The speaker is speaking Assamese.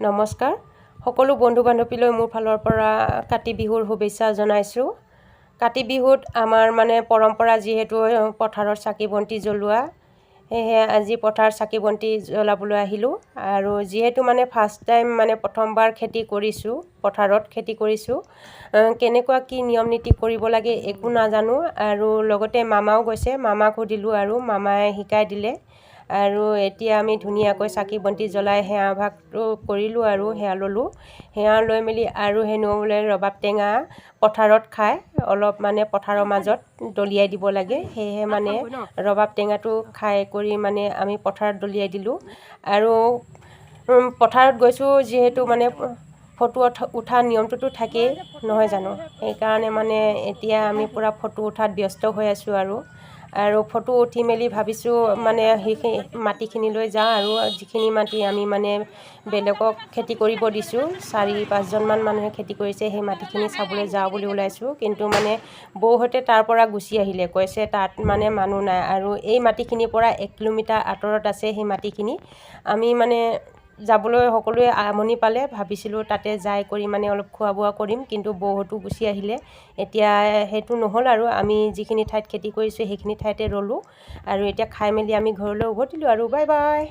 নমস্কাৰ সকলো বন্ধু বান্ধৱীলৈ মোৰ ফালৰ পৰা কাতি বিহুৰ শুভেচ্ছা জনাইছোঁ। কাতি বিহুত আমাৰ মানে পৰম্পৰা যিহেতু পথাৰত চাকি বন্তি জ্বলোৱা, সেয়েহে আজি পথাৰ চাকি বন্তি জ্বলাবলৈ আহিলোঁ। আৰু যিহেতু মানে ফাৰ্ষ্ট টাইম মানে প্ৰথমবাৰ খেতি কৰিছোঁ, পথাৰত খেতি কৰিছোঁ, কেনেকুৱা কি নিয়ম নীতি কৰিব লাগে একো নাজানো। আৰু লগতে মামাও গৈছে, মামাক সুধিলোঁ আৰু মামাই শিকাই দিলে। আৰু এতিয়া আমি ধুনীয়াকৈ চাকি বন্তি জ্বলাই সেৱা ভাগটো কৰিলোঁ আৰু সেৱা ল'লোঁ। সেৱা লৈ মেলি আৰু হেনো বোলে ৰবাব টেঙা পথাৰত খাই অলপ মানে পথাৰৰ মাজত দলিয়াই দিব লাগে, সেয়েহে মানে ৰবাব টেঙাটো খাই কৰি মানে আমি পথাৰত দলিয়াই দিলোঁ। আৰু পথাৰত গৈছোঁ যিহেতু মানে ফটো উঠা নিয়মটোতো থাকেই নহয় জানো, সেইকাৰণে মানে এতিয়া আমি পূৰা ফটো উঠাত ব্যস্ত হৈ আছোঁ। আৰু ফটো উঠি মেলি ভাবিছোঁ মানে সেইখিনি মাটিখিনিলৈ যাওঁ আৰু যিখিনি মাটি আমি মানে বেলেগক খেতি কৰিব দিছোঁ, 4-5জনমান মানুহে খেতি কৰিছে, সেই মাটিখিনি চাবলৈ যাওঁ বুলি ওলাইছোঁ। কিন্তু মানে বৌহঁতে তাৰ পৰা গুচি আহিলে, কৈছে তাত মানে মানুহ নাই আৰু এই মাটিখিনিৰ পৰা 1 কিলোমিটাৰ আঁতৰত আছে সেই মাটিখিনি। আমি মানে যাবলৈ সকলোৱে আমনি পালে, ভাবিছিলোঁ তাতে যাই কৰি মানে অলপ খোৱা বোৱা কৰিম, কিন্তু বৌহঁতো গুচি আহিলে। এতিয়া সেইটো নহ'ল আৰু আমি যিখিনি ঠাইত খেতি কৰিছোঁ সেইখিনি ঠাইতে ৰ'লোঁ আৰু এতিয়া খাই মেলি আমি ঘৰলৈ উভতিলোঁ আৰু বাই বাই।